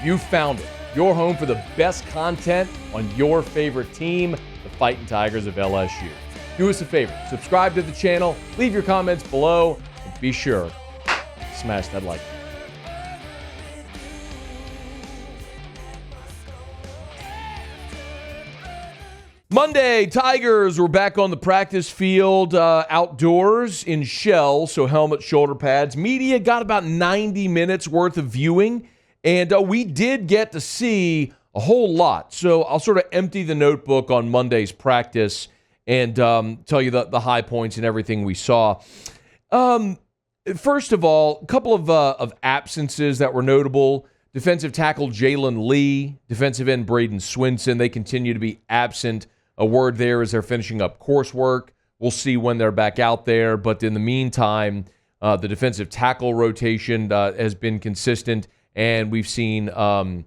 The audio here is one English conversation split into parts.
You found it. Your home for the best content on your favorite team, the Fighting Tigers of LSU. Do us a favor, subscribe to the channel, leave your comments below, and be sure to smash that like button. Monday, Tigers were back on the practice field outdoors in shell, so helmet, shoulder pads. Media got about 90 minutes worth of viewing, and we did get to see a whole lot. So I'll sort of empty the notebook on Monday's practice and tell you the high points and everything we saw. First of all, a couple of absences that were notable. Defensive tackle Jalen Lee, defensive end Braden Swinson, they continue to be absent. A word there is they're finishing up coursework. We'll see when they're back out there. But in the meantime, the defensive tackle rotation has been consistent, and we've seen Deshaun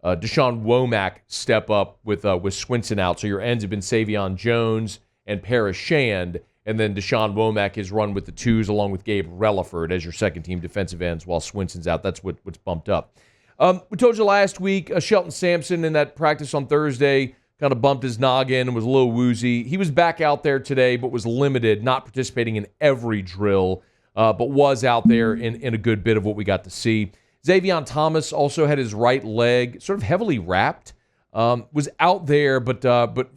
Womack step up with Swinson out. So your ends have been Savion Jones and Paris Shand, and then Deshaun Womack has run with the twos along with Gabe Relaford as your second-team defensive ends while Swinson's out. That's what's bumped up. We told you last week, Shelton Sampson in that practice on Thursday kind of bumped his noggin and was a little woozy. He was back out there today, but was limited, not participating in every drill, but was out there in a good bit of what we got to see. Xavion Thomas also had his right leg sort of heavily wrapped, was out there, but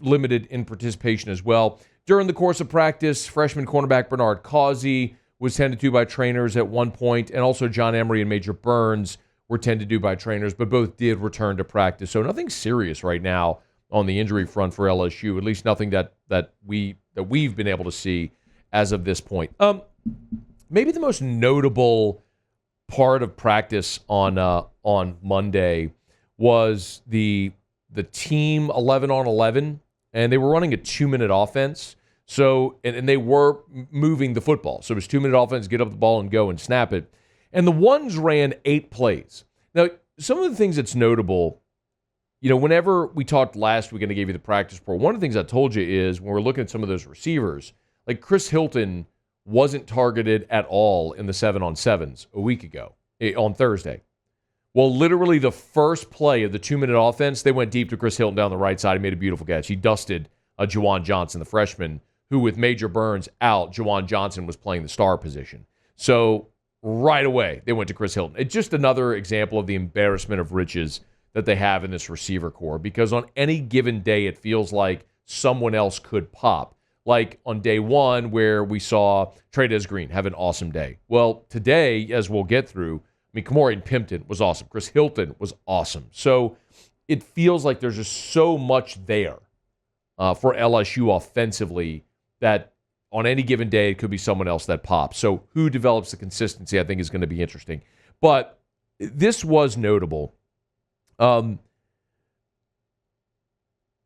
limited in participation as well. During the course of practice, freshman cornerback Bernard Causey was tended to by trainers at one point, and also John Emery and Major Burns were tended to by trainers, but both did return to practice. So nothing serious right now on the injury front for LSU, at least nothing that we've been able to see as of this point. Maybe the most notable part of practice on Monday was the team 11-on-11, and they were running a 2-minute offense. So and they were moving the football. So it was 2-minute offense, get up the ball and go and snap it. And the ones ran 8 plays. Now, some of the things that's notable, whenever we talked last week and I gave you the practice report, one of the things I told you is when we're looking at some of those receivers, like Chris Hilton wasn't targeted at all in the 7-on-7s a week ago, on Thursday. Well, literally the first play of the 2-minute offense, they went deep to Chris Hilton down the right side. He made a beautiful catch. He dusted Juwan Johnson, the freshman, who with Major Burns out, Juwan Johnson was playing the star position. So right away, they went to Chris Hilton. It's just another example of the embarrassment of riches that they have in this receiver core, because on any given day, it feels like someone else could pop. Like on day one, where we saw Trey'Dez Green have an awesome day. Well, today, as we'll get through, Kamari Pimpton was awesome. Chris Hilton was awesome. So it feels like there's just so much there for LSU offensively that on any given day, it could be someone else that pops. So who develops the consistency, I think, is going to be interesting. But this was notable.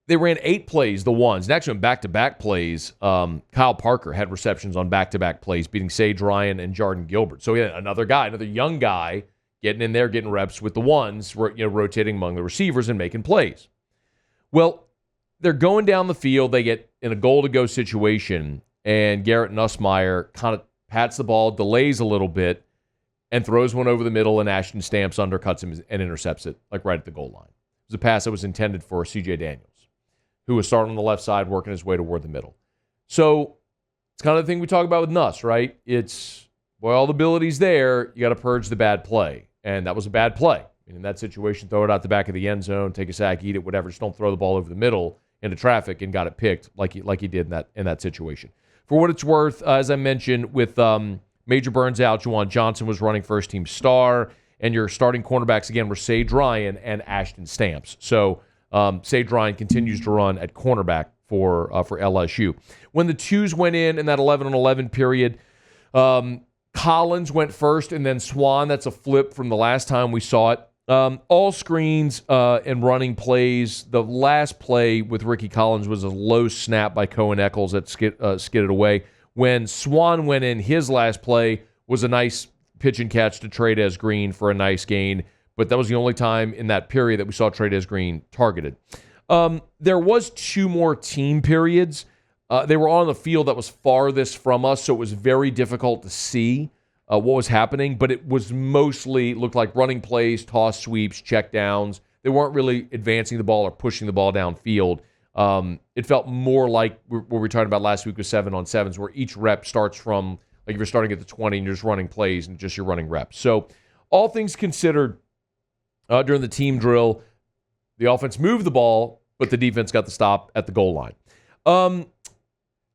They ran 8 plays, the ones. And actually, on back-to-back plays, Kyle Parker had receptions on back-to-back plays, beating Sage Ryan and Jordan Gilbert. So, another young guy, getting in there, getting reps with the ones, rotating among the receivers and making plays. Well, they're going down the field. They get in a goal-to-go situation, and Garrett Nussmeier kind of pats the ball, delays a little bit, and throws one over the middle, and Ashton Stamps undercuts him and intercepts it, right at the goal line. It was a pass that was intended for C.J. Daniels, who was starting on the left side, working his way toward the middle. So it's kind of the thing we talk about with Nuss, right? It's, all the ability's there, you got to purge the bad play. And that was a bad play. And in that situation, throw it out the back of the end zone, take a sack, eat it, whatever. Just don't throw the ball over the middle into traffic and got it picked like he did in that situation. For what it's worth, as I mentioned, with Major Burns out, Juwan Johnson was running first-team star, and your starting cornerbacks, again, were Sage Ryan and Ashton Stamps. So Sage Ryan continues to run at cornerback for LSU. When the twos went in that 11-on-11 period, Collins went first and then Swan. That's a flip from the last time we saw it. All screens and running plays. The last play with Ricky Collins was a low snap by Cohen Eccles that skidded away. When Swan went in, his last play was a nice pitch and catch to Trey'Dez Green for a nice gain. But that was the only time in that period that we saw Trey'Dez Green targeted. There was 2 more team periods. They were on the field that was farthest from us, so it was very difficult to see what was happening, but it was mostly looked like running plays, toss sweeps, check downs. They weren't really advancing the ball or pushing the ball downfield. It felt more like what we were talking about last week with 7-on-7s, where each rep starts from, like if you're starting at the 20 and you're just running plays and just you're running reps. So all things considered, during the team drill, the offense moved the ball, but the defense got the stop at the goal line.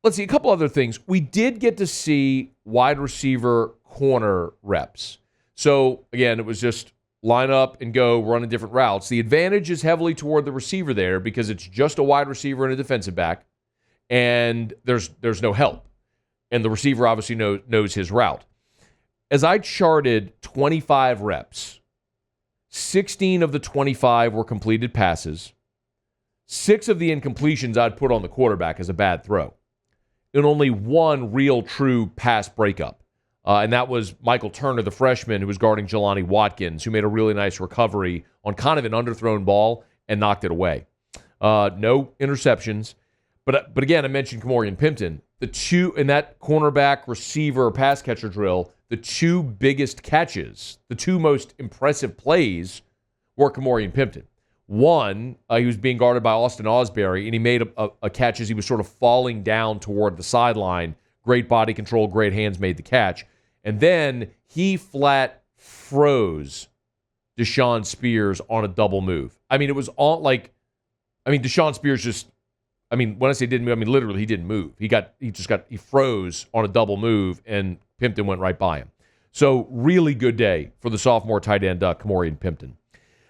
Let's see, a couple other things. We did get to see wide receiver corner reps. So, again, it was just line up and go, running different routes. The advantage is heavily toward the receiver there because it's just a wide receiver and a defensive back, and there's no help. And the receiver obviously knows his route. As I charted 25 reps, 16 of the 25 were completed passes. 6 of the incompletions I'd put on the quarterback as a bad throw. And only one real true pass breakup. And that was Michael Turner, the freshman, who was guarding Jelani Watkins, who made a really nice recovery on kind of an underthrown ball and knocked it away. No interceptions. But again, I mentioned Kamorian Pimpton. The two in that cornerback receiver pass catcher drill, the two biggest catches, the two most impressive plays were Kamorian Pimpton. One, he was being guarded by Austin Osbury, and he made a catch as he was sort of falling down toward the sideline. Great body control, great hands, made the catch. And then he flat froze Deshaun Spears on a double move. I mean, it was all like, Deshaun Spears just, when I say didn't move, literally he didn't move. He froze on a double move, and Pimpton went right by him. So really good day for the sophomore tight end, Kamorian Pimpton.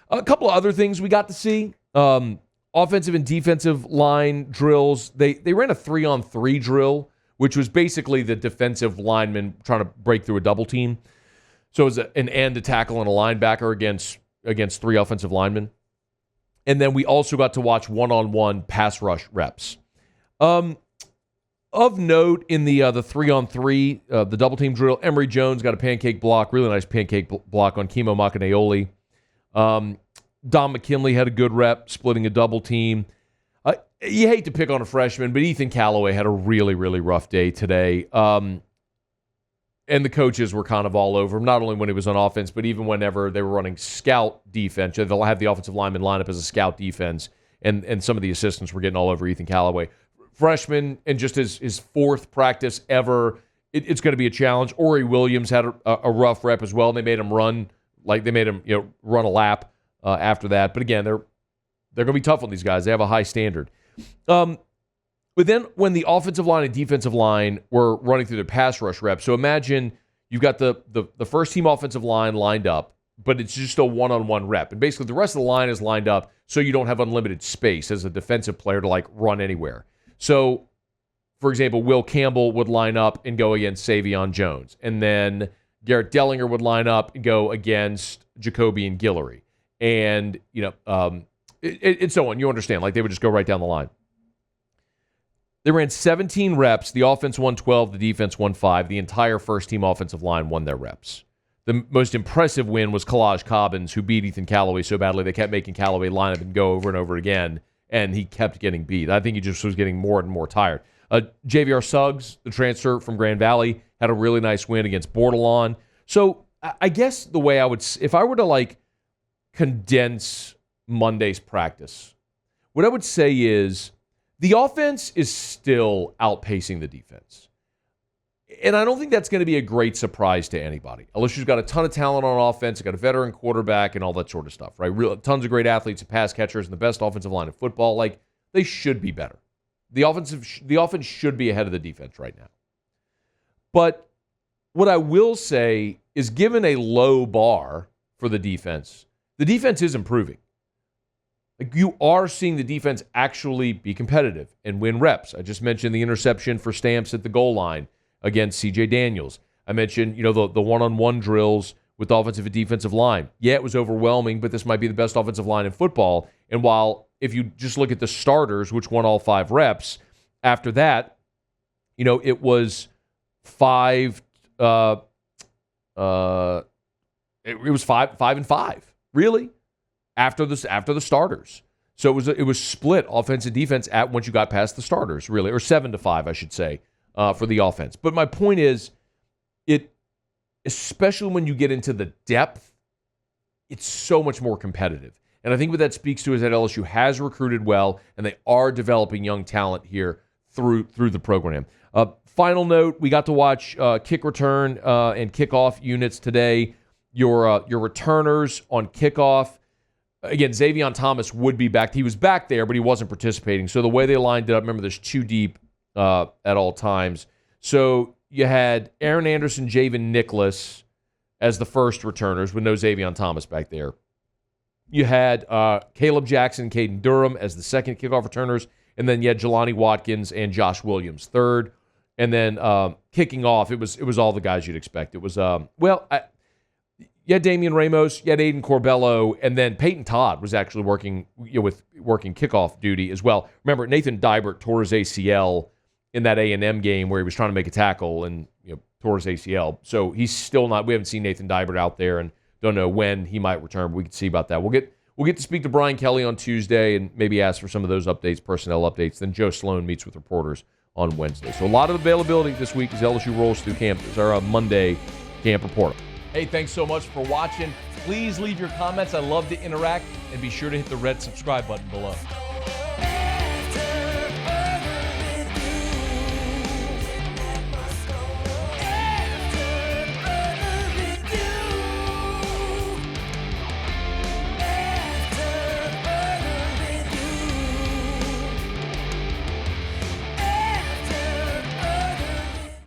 A couple of other things we got to see. Offensive and defensive line drills. They ran a 3-on-3 drill, which was basically the defensive lineman trying to break through a double team. So it was an end, a tackle, and a linebacker against 3 offensive linemen. And then we also got to watch one-on-one pass rush reps. Of note in the 3-on-3, the double team drill, Emory Jones got a pancake block, really nice pancake block on Kimo Makaneoli. Don McKinley had a good rep, splitting a double team. You hate to pick on a freshman, but Ethan Callaway had a really, really rough day today. And the coaches were kind of all over him, not only when he was on offense, but even whenever they were running scout defense. They'll have the offensive lineman line up as a scout defense, and some of the assistants were getting all over Ethan Callaway. Freshman, and just his fourth practice ever, it's going to be a challenge. Ori Williams had a rough rep as well, and they made him run run a lap after that. But again, they're going to be tough on these guys. They have a high standard. But then when the offensive line and defensive line were running through their pass rush reps, so imagine you've got the first team offensive line lined up, but it's just a one-on-one rep. And basically the rest of the line is lined up so you don't have unlimited space as a defensive player to run anywhere. So, for example, Will Campbell would line up and go against Savion Jones. And then Garrett Dellinger would line up and go against Jacoby and Guillory. And, and so on. You understand. They would just go right down the line. They ran 17 reps. The offense won 12. The defense won 5. The entire first-team offensive line won their reps. The most impressive win was Kalaj Cobbins, who beat Ethan Callaway so badly they kept making Callaway line up and go over and over again, and he kept getting beat. I think he just was getting more and more tired. JVR Suggs, the transfer from Grand Valley, had a really nice win against Bordelon. So I guess the way I would, if I were to condense Monday's practice, what I would say is the offense is still outpacing the defense. And I don't think that's going to be a great surprise to anybody. LSU's got a ton of talent on offense, got a veteran quarterback and all that sort of stuff, right? Tons of great athletes and pass catchers and the best offensive line in football. They should be better. The offense should be ahead of the defense right now. But what I will say is, given a low bar for the defense is improving. You are seeing the defense actually be competitive and win reps. I just mentioned the interception for Stamps at the goal line against C.J. Daniels. I mentioned, the one-on-one drills with the offensive and defensive line. Yeah, it was overwhelming, but this might be the best offensive line in football. And while if you just look at the starters, which won all 5 reps, after that, it was 5. It was 5-5, really, after the starters. So it was split offense and defense once you got past the starters, really, or 7-5, I should say, for the offense. But my point is, especially when you get into the depth, it's so much more competitive. And I think what that speaks to is that LSU has recruited well, and they are developing young talent here through the program. Final note, we got to watch kick return and kickoff units today. Your returners on kickoff, again, Xavier Thomas would be back. He was back there, but he wasn't participating. So the way they lined it up, remember, there's two deep at all times. So you had Aaron Anderson, Javen Nicholas as the first returners with no Xavier Thomas back there. You had Caleb Jackson, Caden Durham as the second kickoff returners, and then you had Jelani Watkins and Josh Williams third. And then kicking off, it was all the guys you'd expect. It was, you had Damian Ramos, you had Aiden Corbello, and then Peyton Todd was actually working kickoff duty as well. Remember, Nathan Dybert tore his ACL in that A&M game where he was trying to make a tackle and tore his ACL. So he's still not. We haven't seen Nathan Dybert out there, and don't know when he might return. But we can see about that. We'll get to speak to Brian Kelly on Tuesday and maybe ask for some of those updates, personnel updates. Then Joe Sloan meets with reporters on Wednesday. So a lot of availability this week as LSU rolls through camp. It's our Monday camp report. Hey, thanks so much for watching. Please leave your comments. I love to interact, and be sure to hit the red subscribe button below.